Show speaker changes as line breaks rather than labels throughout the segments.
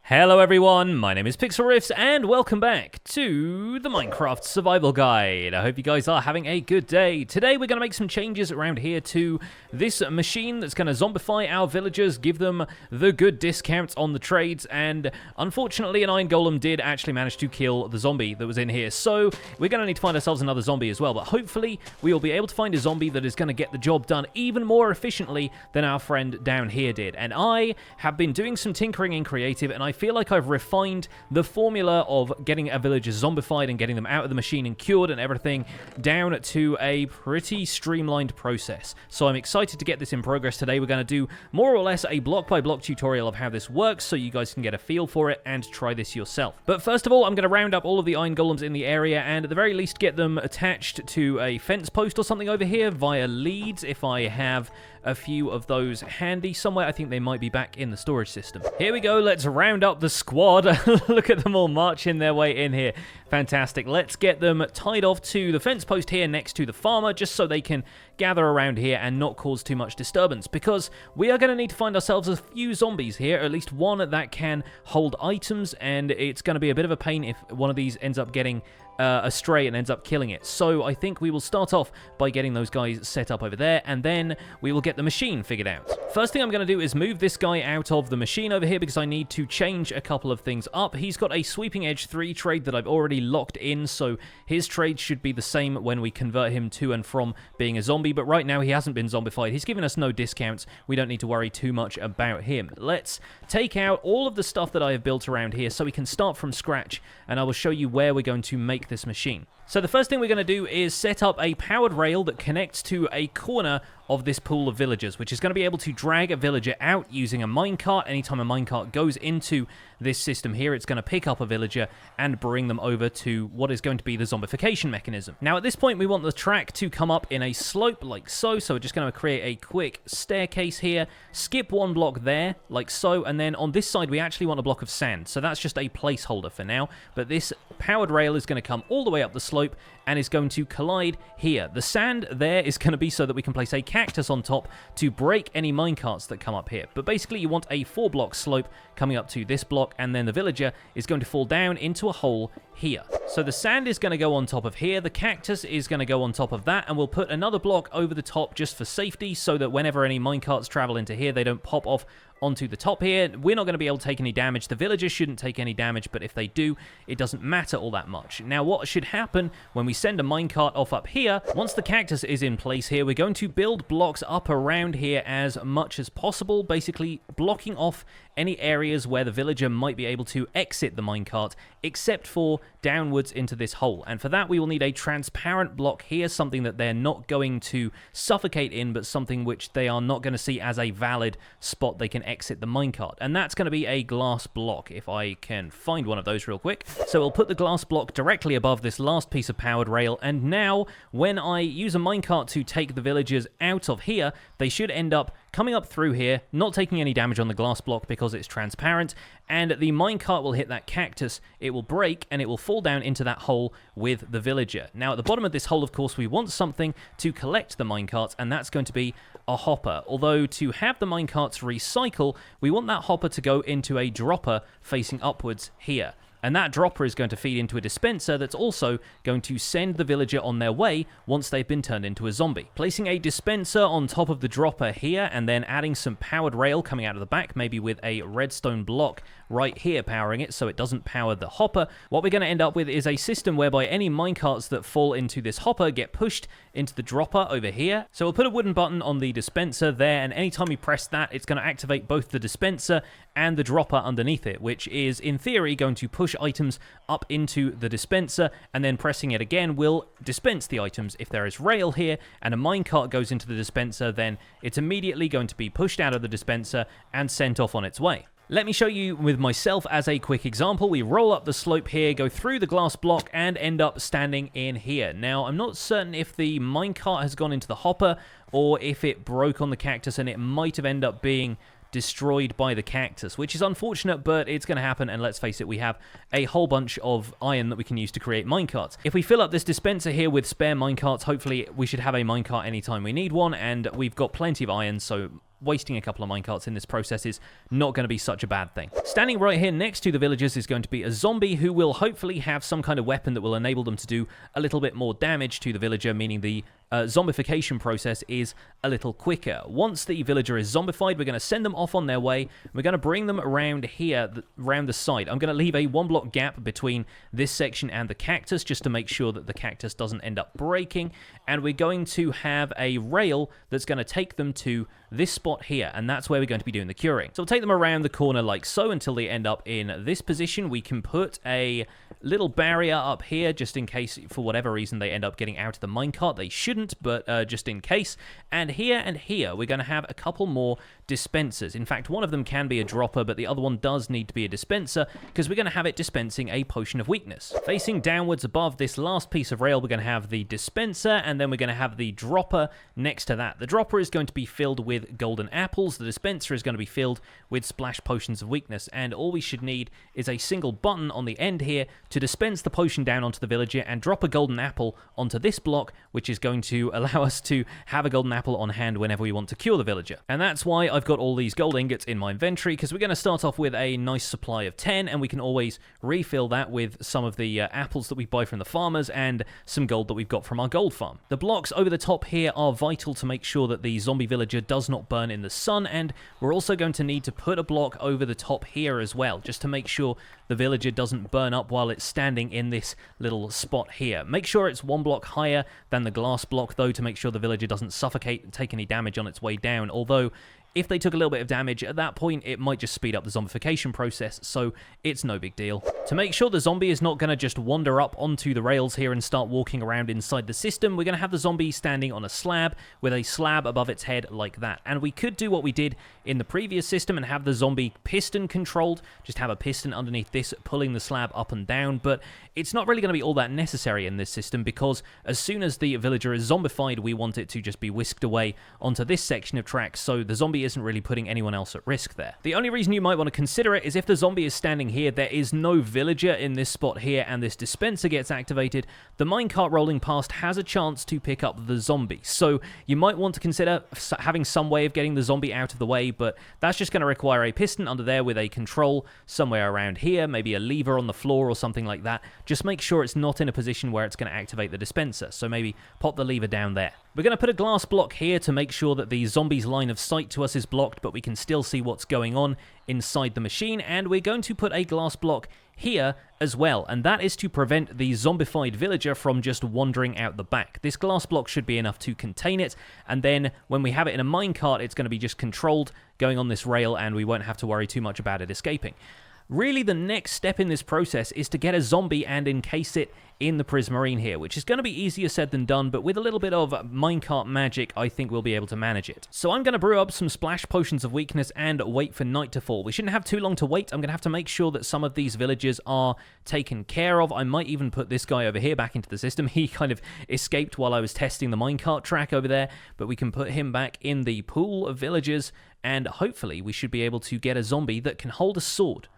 Hello everyone, my name is Pixlriffs and welcome back to the Minecraft Survival Guide. I hope you guys are having a good day. Today we're going to make some changes around here to this machine that's going to zombify our villagers, give them the good discounts on the trades, and unfortunately an iron golem did actually manage to kill the zombie that was in here. So we're going to need to find ourselves another zombie as well, but hopefully we will be able to find a zombie that is going to get the job done even more efficiently than our friend down here did. And I have been doing some tinkering in creative, and I feel like I've refined the formula of getting our villagers zombified and getting them out of the machine and cured and everything down to a pretty streamlined process. So I'm excited to get this in progress today. We're going to do more or less a block-by-block tutorial of how this works so you guys can get a feel for it and try this yourself. But first of all, I'm going to round up all of the iron golems in the area and at the very least get them attached to a fence post or something over here via leads if I have a few of those handy somewhere. I think they might be back in the storage system. Here we go. Let's round up the squad. Look at them all marching their way in here. Fantastic. Let's get them tied off to the fence post here next to the farmer just so they can gather around here and not cause too much disturbance, because we are going to need to find ourselves a few zombies here, at least one that can hold items, and it's going to be a bit of a pain if one of these ends up getting astray and ends up killing it. So I think we will start off by getting those guys set up over there, and then we will get the machine figured out. First thing I'm going to do is move this guy out of the machine over here because I need to change a couple of things up. He's got a sweeping edge 3 trade that I've already locked in, so his trade should be the same when we convert him to and from being a zombie, but right now he hasn't been zombified. He's given us no discounts. We don't need to worry too much about him. Let's take out all of the stuff that I have built around here so we can start from scratch, and I will show you where we're going to make this machine. So the first thing we're going to do is set up a powered rail that connects to a corner of this pool of villagers, which is going to be able to drag a villager out using a minecart. Anytime a minecart goes into this system here, it's going to pick up a villager and bring them over to what is going to be the zombification mechanism. Now at this point we want the track to come up in a slope like so, so we're just going to create a quick staircase here, skip one block there like so, and then on this side we actually want a block of sand, so that's just a placeholder for now, but this powered rail is going to come all the way up the slope and is going to collide here. The sand there is going to be so that we can place a cactus on top to break any minecarts that come up here. But basically you want a 4-block slope coming up to this block, and then the villager is going to fall down into a hole here. So the sand is going to go on top of here, the cactus is going to go on top of that, and we'll put another block over the top just for safety so that whenever any minecarts travel into here, they don't pop off onto the top here. We're not going to be able to take any damage. The villagers shouldn't take any damage, but if they do, it doesn't matter all that much. Now, what should happen when we send a minecart off up here, once the cactus is in place here, we're going to build blocks up around here as much as possible, basically blocking off any areas where the villager might be able to exit the minecart, except for downwards into this hole. And for that, we will need a transparent block here, something that they're not going to suffocate in, but something which they are not going to see as a valid spot they can exit the minecart. And that's going to be a glass block, if I can find one of those real quick. So we'll put the glass block directly above this last piece of powered rail, and now when I use a minecart to take the villagers out of here, they should end up coming up through here, not taking any damage on the glass block because it's transparent, and the minecart will hit that cactus, it will break, and it will fall down into that hole with the villager. Now at the bottom of this hole, of course, we want something to collect the minecarts, and that's going to be a hopper. Although to have the minecarts recycle, we want that hopper to go into a dropper facing upwards here. And that dropper is going to feed into a dispenser that's also going to send the villager on their way once they've been turned into a zombie. Placing a dispenser on top of the dropper here, and then adding some powered rail coming out of the back, maybe with a redstone block right here powering it so it doesn't power the hopper. What we're going to end up with is a system whereby any minecarts that fall into this hopper get pushed into the dropper over here. So we'll put a wooden button on the dispenser there, and anytime we press that, it's going to activate both the dispenser and the dropper underneath it, which is in theory going to push items up into the dispenser, and then pressing it again will dispense the items. If there is rail here and a minecart goes into the dispenser, then it's immediately going to be pushed out of the dispenser and sent off on its way. Let me show you with myself as a quick example. We roll up the slope here, go through the glass block, and end up standing in here. Now, I'm not certain if the minecart has gone into the hopper or if it broke on the cactus, and it might have ended up being destroyed by the cactus, which is unfortunate, but it's going to happen. And let's face it, we have a whole bunch of iron that we can use to create minecarts. If we fill up this dispenser here with spare minecarts, hopefully we should have a minecart anytime we need one, and we've got plenty of iron, so wasting a couple of minecarts in this process is not going to be such a bad thing. Standing right here next to the villagers is going to be a zombie who will hopefully have some kind of weapon that will enable them to do a little bit more damage to the villager, meaning the zombification process is a little quicker. Once the villager is zombified, we're going to send them off on their way. We're going to bring them around here, around the side. I'm going to leave a 1-block gap between this section and the cactus just to make sure that the cactus doesn't end up breaking. And we're going to have a rail that's going to take them to this spot here, and that's where we're going to be doing the curing. So we'll take them around the corner like so until they end up in this position. We can put a little barrier up here just in case, for whatever reason, they end up getting out of the minecart. They shouldn't, but just in case. And here, we're going to have a couple more dispensers. In fact, one of them can be a dropper, but the other one does need to be a dispenser because we're going to have it dispensing a potion of weakness. Facing downwards above this last piece of rail, we're going to have the dispenser, and then we're going to have the dropper next to that. The dropper is going to be filled with golden apples. The dispenser is going to be filled with splash potions of weakness, and all we should need is a single button on the end here to dispense the potion down onto the villager and drop a golden apple onto this block, which is going to allow us to have a golden apple on hand whenever we want to cure the villager. And that's why I've got all these gold ingots in my inventory, because we're going to start off with a nice supply of 10, and we can always refill that with some of the apples that we buy from the farmers and some gold that we've got from our gold farm. The blocks over the top here are vital to make sure that the zombie villager does not burn in the sun, and we're also going to need to put a block over the top here as well, just to make sure the villager doesn't burn up while it's standing in this little spot here. Make sure it's 1 block higher than the glass block, though, to make sure the villager doesn't suffocate and take any damage on its way down, although if they took a little bit of damage, at that point, it might just speed up the zombification process, so it's no big deal. To make sure the zombie is not going to just wander up onto the rails here and start walking around inside the system, we're going to have the zombie standing on a slab with a slab above its head like that. And we could do what we did in the previous system and have the zombie piston controlled, just have a piston underneath this pulling the slab up and down, but it's not really going to be all that necessary in this system because as soon as the villager is zombified, we want it to just be whisked away onto this section of track, so the zombie isn't really putting anyone else at risk there. The only reason you might want to consider it is if the zombie is standing here, there is no villager in this spot here, and this dispenser gets activated, the minecart rolling past has a chance to pick up the zombie. So you might want to consider having some way of getting the zombie out of the way, but that's just going to require a piston under there with a control somewhere around here, maybe a lever on the floor or something like that. Just make sure it's not in a position where it's going to activate the dispenser, so maybe pop the lever down there. We're going to put a glass block here to make sure that the zombie's line of sight to us is blocked, but we can still see what's going on inside the machine, and we're going to put a glass block here as well, and that is to prevent the zombified villager from just wandering out the back. This glass block should be enough to contain it, and then when we have it in a minecart, it's going to be just controlled going on this rail, and we won't have to worry too much about it escaping. Really, the next step in this process is to get a zombie and encase it in the prismarine here, which is going to be easier said than done, but with a little bit of minecart magic, I think we'll be able to manage it. So I'm going to brew up some splash potions of weakness and wait for night to fall. We shouldn't have too long to wait. I'm going to have to make sure that some of these villagers are taken care of. I might even put this guy over here back into the system. He kind of escaped while I was testing the minecart track over there, but we can put him back in the pool of villagers, and hopefully we should be able to get a zombie that can hold a sword.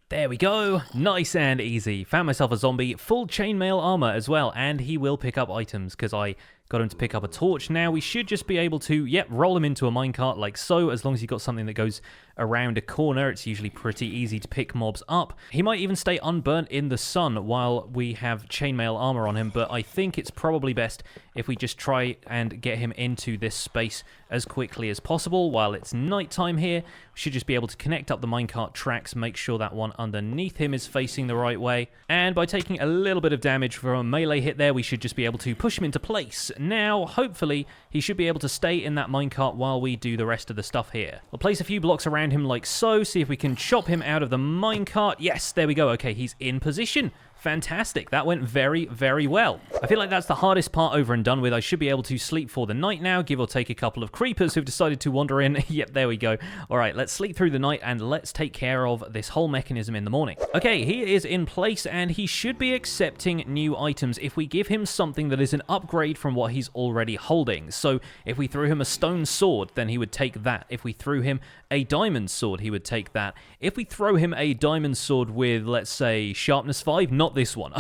There we go, nice and easy. Found myself a zombie, full chainmail armor as well, and he will pick up items because I got him to pick up a torch. Now we should just be able to, roll him into a minecart like so, as long as you've got something that goes around a corner. It's usually pretty easy to pick mobs up. He might even stay unburnt in the sun while we have chainmail armor on him, but I think it's probably best if we just try and get him into this space as quickly as possible while it's nighttime here. We should just be able to connect up the minecart tracks, make sure that one underneath him is facing the right way, and by taking a little bit of damage from a melee hit there, we should just be able to push him into place. Now, hopefully, he should be able to stay in that minecart while we do the rest of the stuff here. We'll place a few blocks around him like so, see if we can chop him out of the minecart. Yes, there we go. Okay, he's in position. Fantastic. That went very, very well. I feel like that's the hardest part over and done with. I should be able to sleep for the night now, give or take a couple of creepers who've decided to wander in. Yep, there we go. All right, let's sleep through the night and let's take care of this whole mechanism in the morning. Okay, he is in place and he should be accepting new items if we give him something that is an upgrade from what he's already holding. So if we threw him a stone sword, then he would take that. If we threw him a diamond sword, he would take that. If we throw him a diamond sword with, let's say, sharpness 5, not not this one.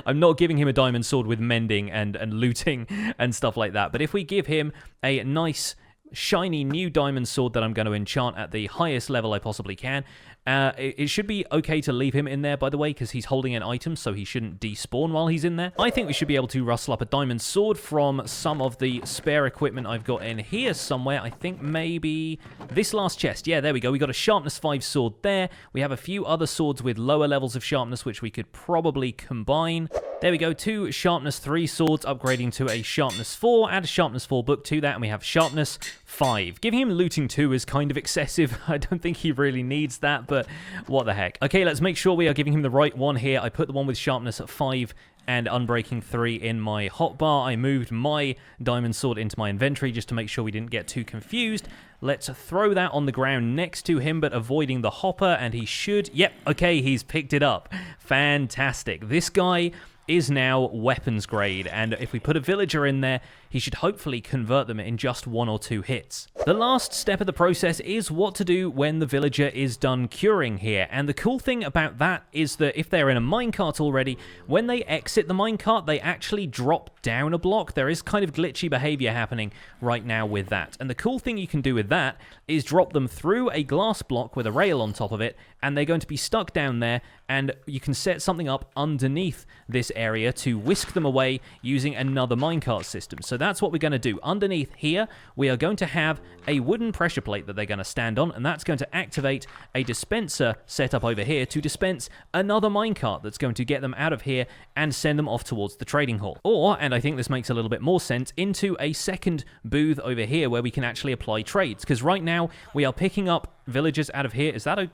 I'm not giving him a diamond sword with mending and looting and stuff like that. But if we give him a nice shiny new diamond sword that I'm going to enchant at the highest level I possibly can. It should be okay to leave him in there, by the way, because he's holding an item, so he shouldn't despawn while he's in there. I think we should be able to rustle up a diamond sword from some of the spare equipment I've got in here somewhere. I think maybe this last chest. Yeah, there we go. We got a sharpness 5 sword there. We have a few other swords with lower levels of sharpness, which we could probably combine. There we go, 2 sharpness 3 swords, upgrading to a sharpness 4. Add a sharpness 4 book to that, and we have sharpness 5. Giving him looting 2 is kind of excessive. I don't think he really needs that, but what the heck. Okay, let's make sure we are giving him the right one here. I put the one with sharpness at 5 and unbreaking 3 in my hotbar. I moved my diamond sword into my inventory just to make sure we didn't get too confused. Let's throw that on the ground next to him, but avoiding the hopper, and he should... Yep, okay, he's picked it up. Fantastic. This guy is now weapons grade, and if we put a villager in there, he should hopefully convert them in just 1 or 2 hits. The last step of the process is what to do when the villager is done curing here, and the cool thing about that is that if they're in a minecart already, when they exit the minecart, they actually drop down a block. There is kind of glitchy behavior happening right now with that, and the cool thing you can do with that is drop them through a glass block with a rail on top of it, and they're going to be stuck down there, and you can set something up underneath this area to whisk them away using another minecart system. So that's what we're going to do. Underneath here, we are going to have a wooden pressure plate that they're going to stand on, and that's going to activate a dispenser set up over here to dispense another minecart that's going to get them out of here and send them off towards the trading hall. Or, and I think this makes a little bit more sense, into a second booth over here where we can actually apply trades, because right now we are picking up villagers out of here. Is that a...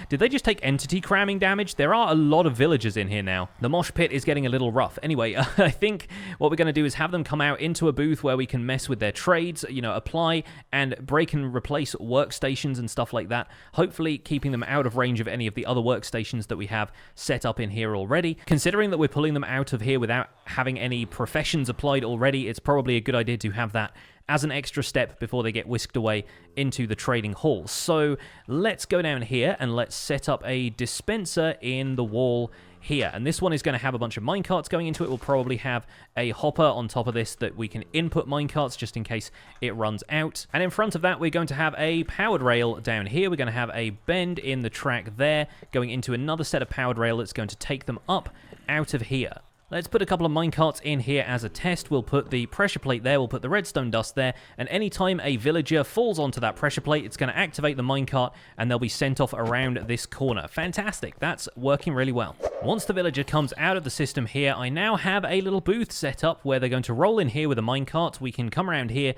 Did they just take entity cramming damage? There are a lot of villagers in here now. The mosh pit is getting a little rough. Anyway, I think what we're going to do is have them come out into a booth where we can mess with their trades, you know, apply and break and replace workstations and stuff like that, hopefully keeping them out of range of any of the other workstations that we have set up in here already. Considering that we're pulling them out of here without having any professions applied already, it's probably a good idea to have that as an extra step before they get whisked away into the trading hall. So let's go down here and let's set up a dispenser in the wall here. And this one is going to have a bunch of minecarts going into it. We'll probably have a hopper on top of this that we can input minecarts just in case it runs out. And in front of that, we're going to have a powered rail down here. We're going to have a bend in the track there, going into another set of powered rail that's going to take them up out of here. Let's put a couple of minecarts in here as a test. We'll put the pressure plate there, we'll put the redstone dust there, and anytime a villager falls onto that pressure plate, it's going to activate the minecart, and they'll be sent off around this corner. Fantastic. That's working really well. Once the villager comes out of the system here, I now have a little booth set up where they're going to roll in here with a minecart. We can come around here,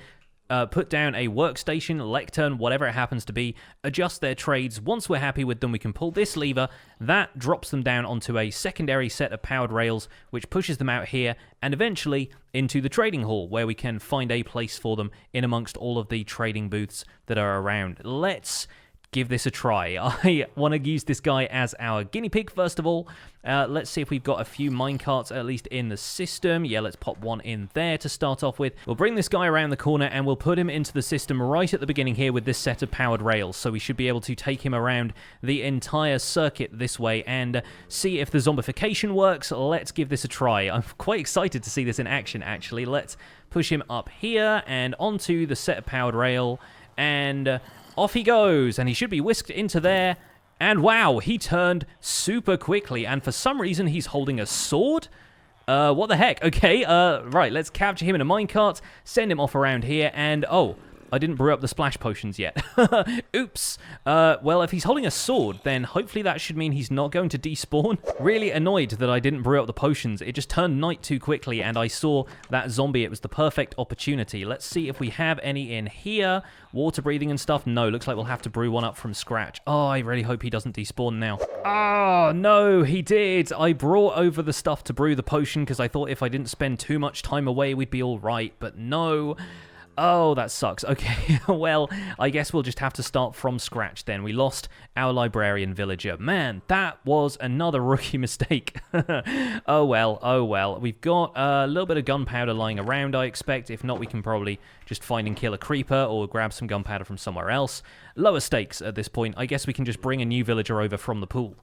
put down a workstation, lectern, whatever it happens to be, adjust their trades. Once we're happy with them, we can pull this lever. That drops them down onto a secondary set of powered rails, which pushes them out here and eventually into the trading hall, where we can find a place for them in amongst all of the trading booths that are around. Let's give this a try. I want to use this guy as our guinea pig, first of all. Let's see if we've got a few minecarts at least in the system. Yeah, let's pop one in there to start off with. We'll bring this guy around the corner and we'll put him into the system right at the beginning here with this set of powered rails. So we should be able to take him around the entire circuit this way and see if the zombification works. Let's give this a try. I'm quite excited to see this in action, actually. Let's push him up here and onto the set of powered rail, and off he goes, and he should be whisked into there. And wow, he turned super quickly, and for some reason he's holding a sword. What the heck? Okay, right, let's capture him in a minecart, send him off around here, and oh, I didn't brew up the splash potions yet. Oops. Well, if he's holding a sword, then hopefully that should mean he's not going to despawn. Really annoyed that I didn't brew up the potions. It just turned night too quickly, and I saw that zombie. It was the perfect opportunity. Let's see if we have any in here. Water breathing and stuff. No, looks like we'll have to brew one up from scratch. Oh, I really hope he doesn't despawn now. Oh, no, he did. I brought over the stuff to brew the potion because I thought if I didn't spend too much time away, we'd be all right, but no. Oh, that sucks. Okay, well, I guess we'll just have to start from scratch then. We lost our librarian villager. Man, that was another rookie mistake. Oh well. We've got a little bit of gunpowder lying around, I expect. If not, we can probably just find and kill a creeper or grab some gunpowder from somewhere else. Lower stakes at this point. I guess we can just bring a new villager over from the pool.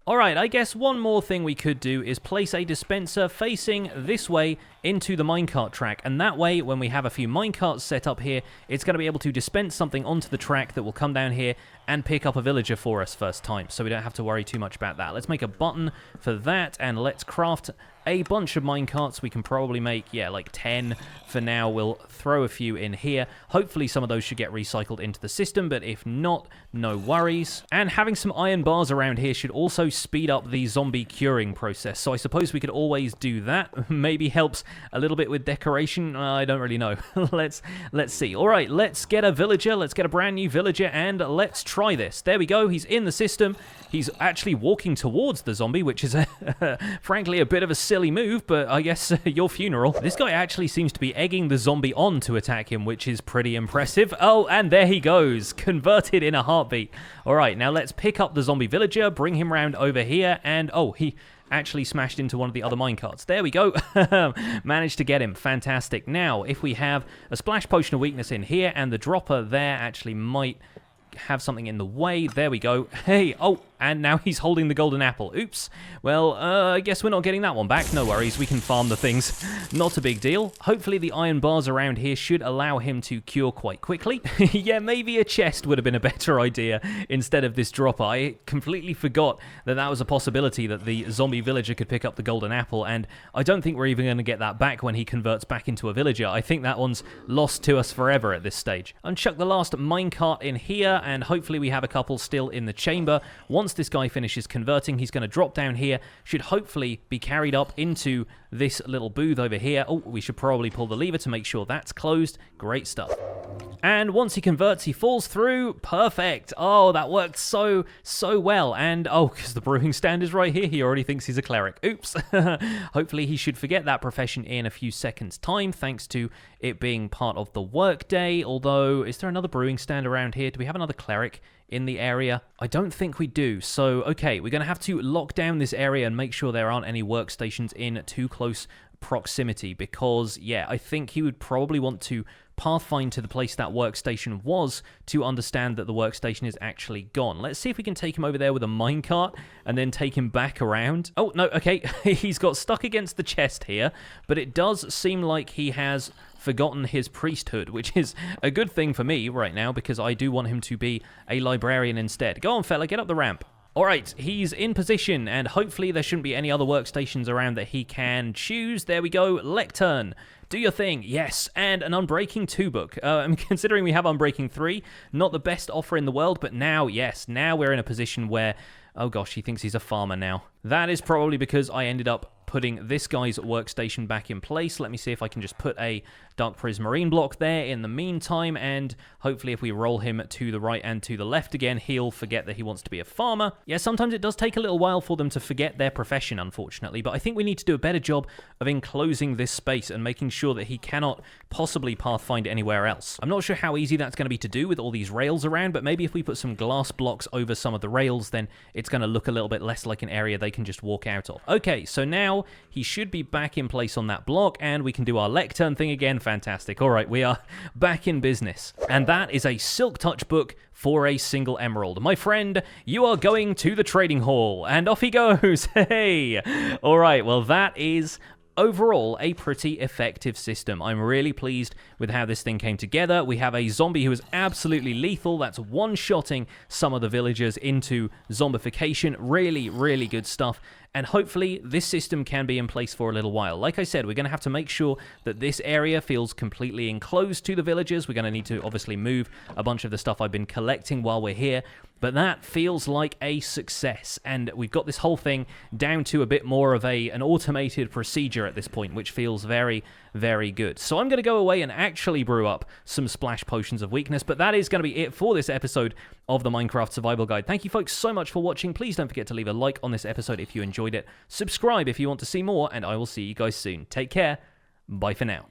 Alright, I guess one more thing we could do is place a dispenser facing this way into the minecart track, and that way, when we have a few minecarts set up here, it's going to be able to dispense something onto the track that will come down here and pick up a villager for us first time, so we don't have to worry too much about that. Let's make a button for that, and let's craft a bunch of minecarts. We can probably make, yeah, like 10 for now. We'll throw a few in here. Hopefully some of those should get recycled into the system, but if not, no worries. And having some iron bars around here should also speed up the zombie curing process, so I suppose we could always do that. Maybe helps a little bit with decoration. I don't really know. Let's see. All right, let's get a villager. Let's get a brand new villager, and let's try this. There we go. He's in the system. He's actually walking towards the zombie, which is, frankly, a bit of a silly move, but I guess your funeral. This guy actually seems to be egging the zombie on to attack him, which is pretty impressive. Oh, and there he goes. Converted in a heartbeat. All right, now let's pick up the zombie villager, bring him round over here, and, oh, he actually smashed into one of the other minecarts. There we go. Managed to get him. Fantastic. Now, if we have a splash potion of weakness in here, and the dropper there actually might have something in the way. There we go. Hey, oh, and now he's holding the golden apple. Oops. Well, I guess we're not getting that one back. No worries, we can farm the things. Not a big deal. Hopefully the iron bars around here should allow him to cure quite quickly. Yeah, maybe a chest would have been a better idea instead of this dropper. I completely forgot that that was a possibility, that the zombie villager could pick up the golden apple, and I don't think we're even going to get that back when he converts back into a villager. I think that one's lost to us forever at this stage. Unchuck the last minecart in here, and hopefully we have a couple still in the chamber. Once this guy finishes converting, he's going to drop down here, should hopefully be carried up into this little booth over here. Oh, we should probably pull the lever to make sure that's closed. Great stuff. And once he converts, he falls through. Perfect. Oh, that worked so well. And, oh, because the brewing stand is right here, he already thinks he's a cleric. Oops. Hopefully he should forget that profession in a few seconds' time, thanks to it being part of the workday. Although, is there another brewing stand around here? Do we have another cleric in the area? I don't think we do. So, okay, we're going to have to lock down this area and make sure there aren't any workstations in too close proximity, because, yeah, I think he would probably want to pathfind to the place that workstation was to understand that the workstation is actually gone. Let's see if we can take him over there with a minecart and then take him back around. Oh, no, okay. He's got stuck against the chest here, but it does seem like he has forgotten his priesthood, which is a good thing for me right now, because I do want him to be a librarian instead. Go on, fella, get up the ramp. All right, he's in position, and hopefully there shouldn't be any other workstations around that he can choose. There we go, lectern. Do your thing, yes, and an Unbreaking 2 book. Considering we have Unbreaking 3, not the best offer in the world, but now, yes, now we're in a position where, oh gosh, he thinks he's a farmer now. That is probably because I ended up putting this guy's workstation back in place. Let me see if I can just put a Dark Prismarine block there in the meantime, and hopefully if we roll him to the right and to the left again, he'll forget that he wants to be a farmer. Yeah, sometimes it does take a little while for them to forget their profession, unfortunately, but I think we need to do a better job of enclosing this space and making sure that he cannot possibly pathfind anywhere else. I'm not sure how easy that's going to be to do with all these rails around, but maybe if we put some glass blocks over some of the rails, then it's going to look a little bit less like an area they can just walk out of. Okay, so now he should be back in place on that block, and we can do our lectern thing again. Fantastic. All right, we are back in business. And that is a Silk Touch book for a single emerald. My friend, you are going to the trading hall. And off he goes. Hey. All right, well, that is overall a pretty effective system. I'm really pleased with how this thing came together. We have a zombie who is absolutely lethal. That's one-shotting some of the villagers into zombification. Really, really good stuff. And hopefully this system can be in place for a little while. Like I said, we're going to have to make sure that this area feels completely enclosed to the villagers. We're going to need to obviously move a bunch of the stuff I've been collecting while we're here. But that feels like a success, and we've got this whole thing down to a bit more of an automated procedure at this point, which feels very, very good. So I'm going to go away and actually brew up some splash potions of weakness, but that is going to be it for this episode of the Minecraft Survival Guide. Thank you folks so much for watching. Please don't forget to leave a like on this episode if you enjoyed it. Subscribe if you want to see more, and I will see you guys soon. Take care. Bye for now.